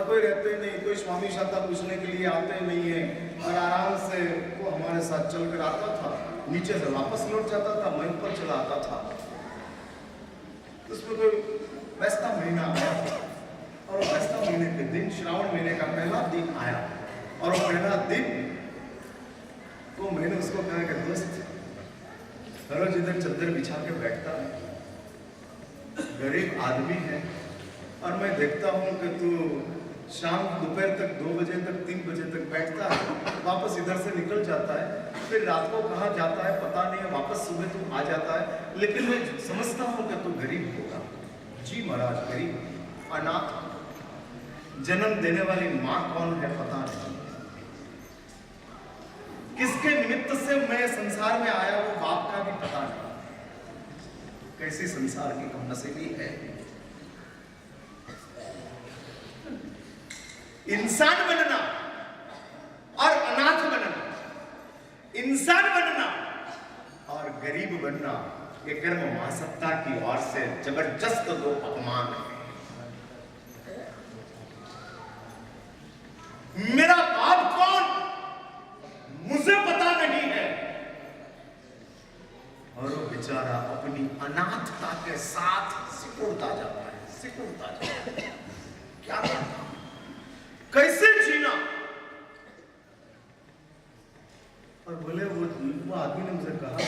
कोई रहते नहीं, कोई स्वामी शांता पूछने के लिए आते नहीं है, और आराम से वो हमारे साथ चलकर आता था, नीचे से वापस लौट जाता था, मैं ऊपर चला आता था। उसमें कोई वैसा महीना आया और वैसा महीने के दिन श्रावण महीने का पहला दिन आया, और वो पहला दिन तो मैंने उसको कहा कि दोस्त रोज इधर चद्दर बिछा के बैठता है, गरीब आदमी है, और मैं देखता हूँ कि तू शाम दोपहर तक 2 बजे तक 3 बजे तक बैठता है, वापस इधर से निकल जाता है, फिर रात को कहाँ जाता है पता नहीं है, वापस सुबह तू आ जाता है, लेकिन मैं समझता हूँ कि तू गरीब होगा। जी महाराज, गरीब, अनाथ, जन्म देने वाली माँ कौन है पता नहीं, किसके निमित्त से मैं संसार में आया वो बाप का भी पता नहीं, कैसी संसार की कमनसीबी है। इंसान बनना और अनाथ बनना, इंसान बनना और गरीब बनना, ये कर्म महासत्ता की ओर से जबरदस्त 2 अपमान है। मेरा बाप कौन मुझे पता नहीं है, और वो बेचारा अपनी अनाथता के साथ सिकुड़ता जाता है, सिकुड़ता जाता है। क्या करना, कैसे जीना। और बोले वो आदमी ने मुझे कहा,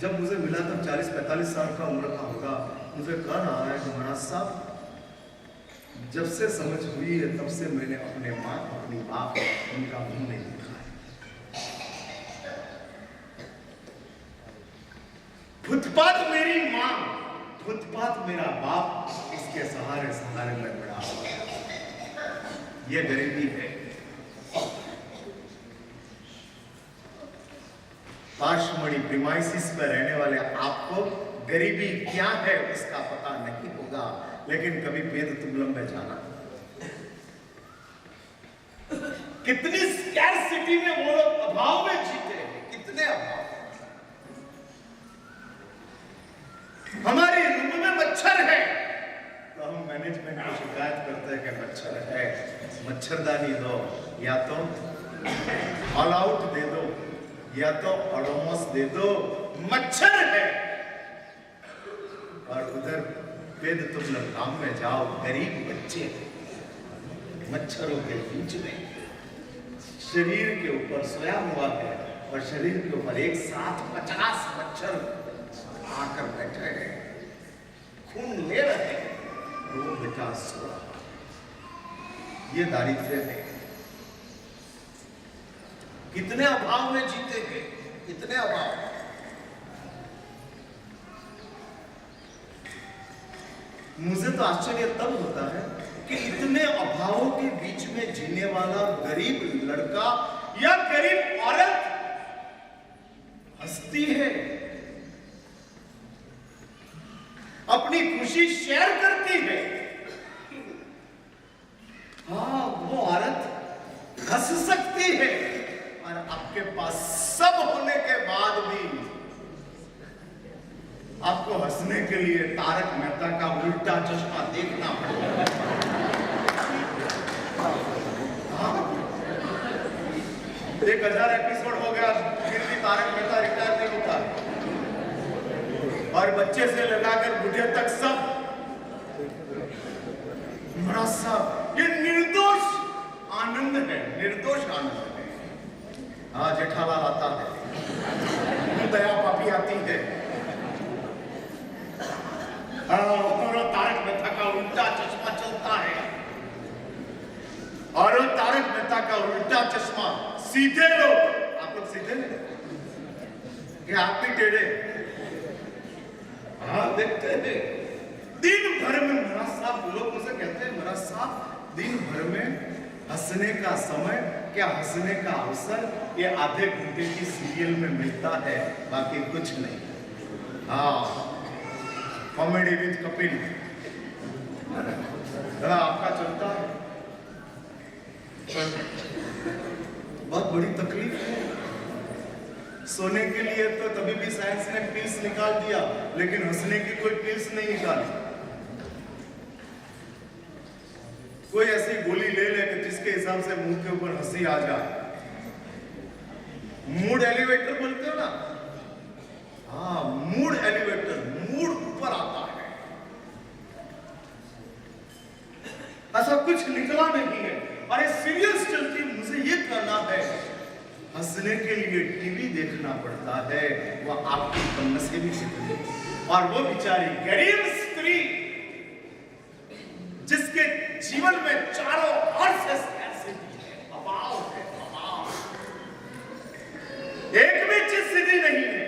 जब मुझे मिला तब 40-45 साल का उम्र का होगा, मुझे कह रहा है कि महाराज साहब, जब से समझ हुई है तब से मैंने अपने माँ, अपनी बाप, उनका मुंह नहीं देखा है। फुटपाथ मेरी माँ, फुटपाथ मेरा बाप, इसके सहारे सहारे में बड़ा हो गया। ये गरीबी है। पार्श्वमणि प्रीमाइसिस पर रहने वाले आपको गरीबी क्या है उसका पता नहीं होगा, लेकिन कभी वेद तुगलम में जाना, कितनी स्कैर्सिटी में वो लोग अभाव में जीते हैं, कितने अभाव। हमारे रूम में मच्छर है तो हम मैनेजमेंट को शिकायत करते हैं कि मच्छर है, मच्छरदानी दो, या तो ऑल आउट दे दो, या तो ओडोमॉस दे दो, मच्छर है। और उधर वेद तुगलम गांव में जाओ, गरीब बच्चे मच्छरों के बीच में शरीर के ऊपर सोया हुआ है, और शरीर के ऊपर एक साथ 50 मच्छर आकर बैठे हैं, खून ले रहे हैं, वो बेटा सो रहा। ये दारिद्र्य है। कितने अभाव में जीतेंगे, कितने अभाव। मुझे तो आश्चर्य तब होता है कि इतने अभावों के बीच में जीने वाला गरीब लड़का या गरीब औरत हंसती है, अपनी खुशी शेयर करती है। हाँ, वो औरत हंस सकती है, और आपके पास सब होने के बाद भी आपको हंसने के लिए तारक मेहता का उल्टा चश्मा देखना पड़ेगा। हाँ, 1000 एपिसोड हो गया, फिर भी तारक मेहता रिटायर नहीं होता, और बच्चे से लगाकर बुढ़े तक सब बड़ा सब, ये निर्दोष आनंद है, निर्दोष आनंद है। हाँ, जेठालाल आता है, दया पापी आती है, और तारक मेहता का उल्टा चश्मा चलता है, और तारक मेहता का उल्टा चश्मा सीधे लोग, आप लोग सीधे नहीं कि आप भी टेढ़े, हाँ देखते हैं दिन भर में। महाराज साहब, लोग मुझे कहते हैं महाराज साहब, दिन भर में हंसने का समय, क्या हंसने का अवसर, ये आधे घंटे की सीरियल में मिलता है, बाकी कुछ नहीं। हाँ, कॉमेडी विद कपिल आपका चलता है। बहुत बड़ी तकलीफ है। सोने के लिए तो कभी भी साइंस ने पिल्स निकाल दिया, लेकिन हंसने की कोई पिल्स नहीं निकाली। कोई ऐसी गोली ले ले कि जिसके हिसाब से मुंह के ऊपर हंसी आ जाए। मूड एलिवेटर बोलते हो ना, हाँ मूड एलिवेटर, मूड ऊपर आता है। ऐसा कुछ निकला नहीं है। अरे सीरियस चलती, मुझे ये कहना है, हंसने के लिए टीवी देखना पड़ता है, वह आपकी कमनसीबी से करी। और वो बेचारी गरीब स्त्री जिसके जीवन में चारों ओर से ऐसे अभाव है, अभाव, एक भी चीज सीधी नहीं है।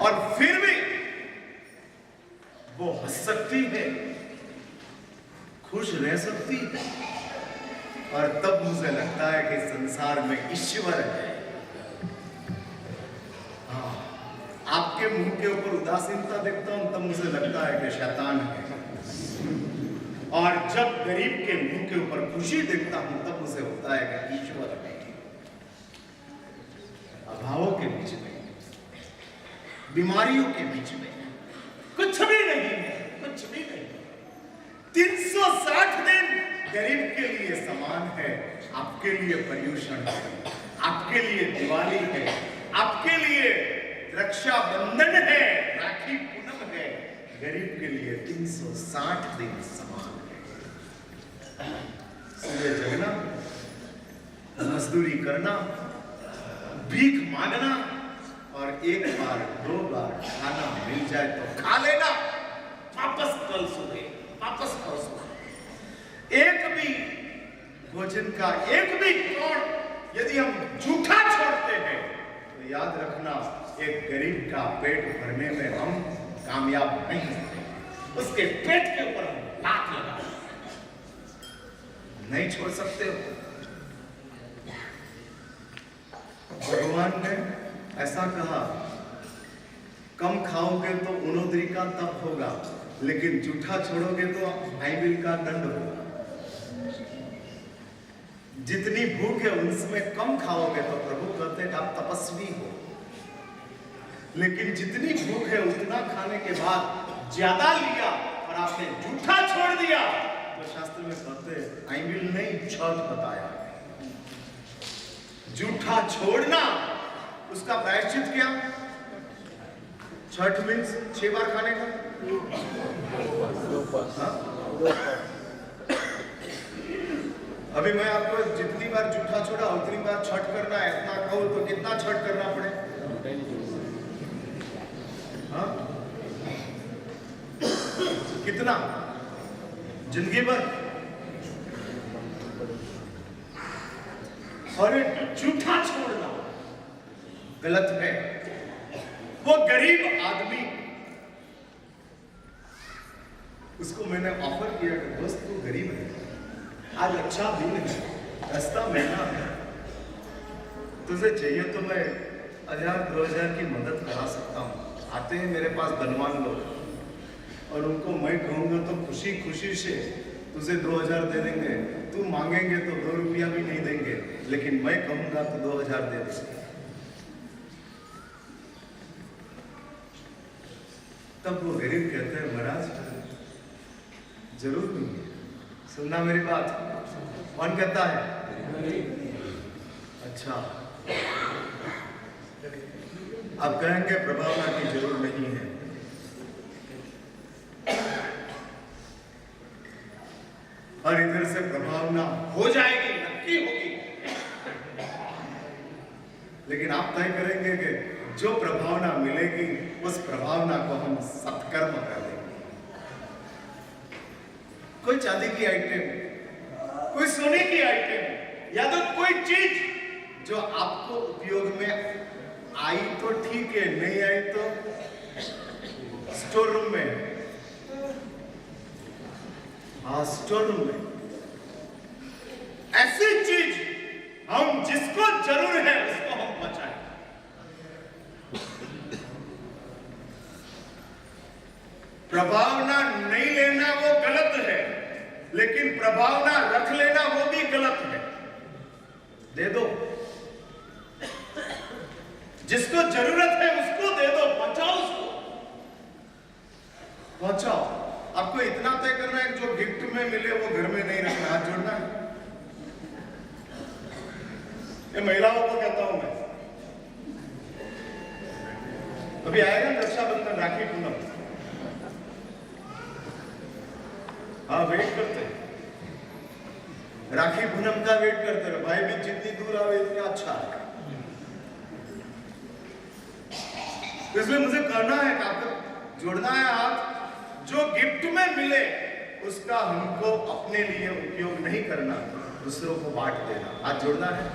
और फिर भी वो हंस सकती है, खुश रह सकती है। और तब मुझे लगता है कि संसार में ईश्वर है। हाँ, आपके मुंह के ऊपर उदासीनता देखता हूं तब मुझे लगता है कि शैतान है। और जब गरीब के मुंह के ऊपर खुशी देखता हूं तब मुझे होता है कि ईश्वर है। अभावों के बीच में, बीमारियों के बीच में कुछ भी नहीं है, कुछ भी नहीं। 360 दिन गरीब के लिए समान है, आपके लिए पर्यूषण है, आपके लिए दिवाली है, आपके लिए रक्षाबंधन है, राखी पूनम है। गरीब के लिए 360 दिन समान है। सुबह जगना, मजदूरी करना, भीख मांगना, और एक बार दो बार खाना मिल जाए तो खा लेना, वापस कल सुबह, वापस कल सुबह। एक भी भोजन का एक भी कौड़ यदि हम झूठा छोड़ते हैं तो याद रखना, एक गरीब का पेट भरने में हम कामयाब नहीं होते। उसके पेट के ऊपर लात लगा नहीं छोड़ सकते हो। भगवान ने ऐसा कहा, कम खाओगे तो उनोदरी का तप होगा, लेकिन जूठा छोड़ोगे तो आईबिल का दंड होगा। जितनी भूख है उसमें कम खाओगे तो प्रभु कहते हैं आप तपस्वी हो, लेकिन जितनी भूख है उतना खाने के बाद ज्यादा लिया और आपने जूठा छोड़ दिया तो शास्त्र में कहते हैं आईबिल नहीं, छठ बताया। जूठा छोड़ना, उसका प्रायश्चित क्या? छठ मीन्स 6 बार खाने का। अभी मैं आपको जितनी बार जूठा छोड़ा उतनी बार छठ करना है, इतना कहूं तो कितना छठ करना पड़े? हाँ? कितना? जिंदगी भर? और जूठा छोड़ना गलत है। वो गरीब आदमी, उसको मैंने ऑफर किया कि दोस्त तू गरीब है, आज अच्छा दिन है, रास्ता महंगा है, तुझे चाहिए तो मैं 1000-2000 की मदद करा सकता हूँ, आते हैं मेरे पास बनवान लो। और उनको मैं कहूँगा तो खुशी खुशी से तुझे 2000 दे देंगे, तू मांगेंगे तो 2 रुपया भी नहीं देंगे, लेकिन मैं कहूँगा तो 2000 दे देंगे। तब वो गरीब कहते हैं महाराज जरूर दूंगी, सुनना मेरी बात। कौन कहता है? अच्छा, अब कहेंगे प्रभावना की जरूर नहीं है। और इधर से प्रभावना हो जाएगी, नक्की होगी, लेकिन आप तय करेंगे कि जो प्रभावना मिलेगी उस प्रभावना को हम सत्कर्म कर देंगे। कोई चांदी की आइटम, कोई सोने की आइटम, या तो कोई चीज जो आपको उपयोग में आई तो ठीक है, नहीं आई तो स्टोर रूम में, हाँ स्टोर रूम में ऐसी चीज हम जिसको जरूर है उसको हम बचाएं। प्रभावना नहीं लेना वो गलत है, लेकिन प्रभावना रख लेना वो भी गलत है। दे दो, जिसको जरूरत है उसको दे अभी आएगा रक्षाबंधन, राखी पूनम। हाँ, वेट करते हैं, राखी पूनम का वेट करते रहे। भाई भी जितनी दूर आवे इतना अच्छा है। इसलिए मुझे करना है, आपको जोड़ना है हाथ। जो गिफ्ट में मिले उसका हमको अपने लिए उपयोग नहीं करना, दूसरों को बांट देना। हाथ जोड़ना है।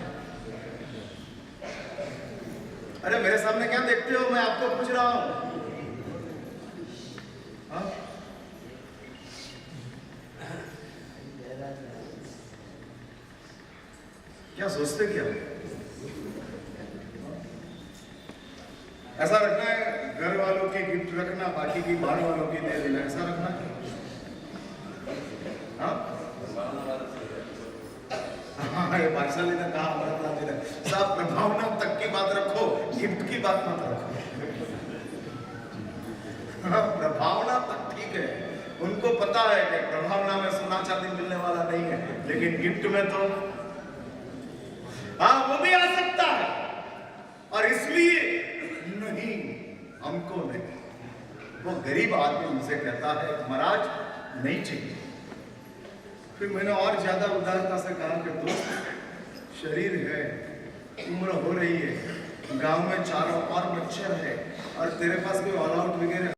अरे मेरे सामने क्या देखते हो, मैं आपको पूछ रहा हूं। हाँ? क्या सोचते क्या? ऐसा रखना है, घर वालों की गिफ्ट रखना, बाकी की बाहर वालों की दे देना, ऐसा रखना है। हाँ, ये पाठशाली ने कहा, अमरनाथ जी ने, साहब प्रभावना तक की बात रखो, गिफ्ट की बात मत रखो। हाँ, प्रभावना तक ठीक है, उनको पता है कि प्रभावना में सोना चांदी मिलने वाला नहीं है, लेकिन गिफ्ट में तो हाँ वो भी आ सकता है। और इसलिए नहीं, हमको नहीं। वो गरीब आदमी मुझसे कहता है महाराज नहीं चाहिए। फिर मैंने और ज्यादा उदारता से कहा कि दोस्त, शरीर है, उम्र हो रही है, गांव में चारों और मच्छर है, और तेरे पास कोई ऑल आउट वगैरह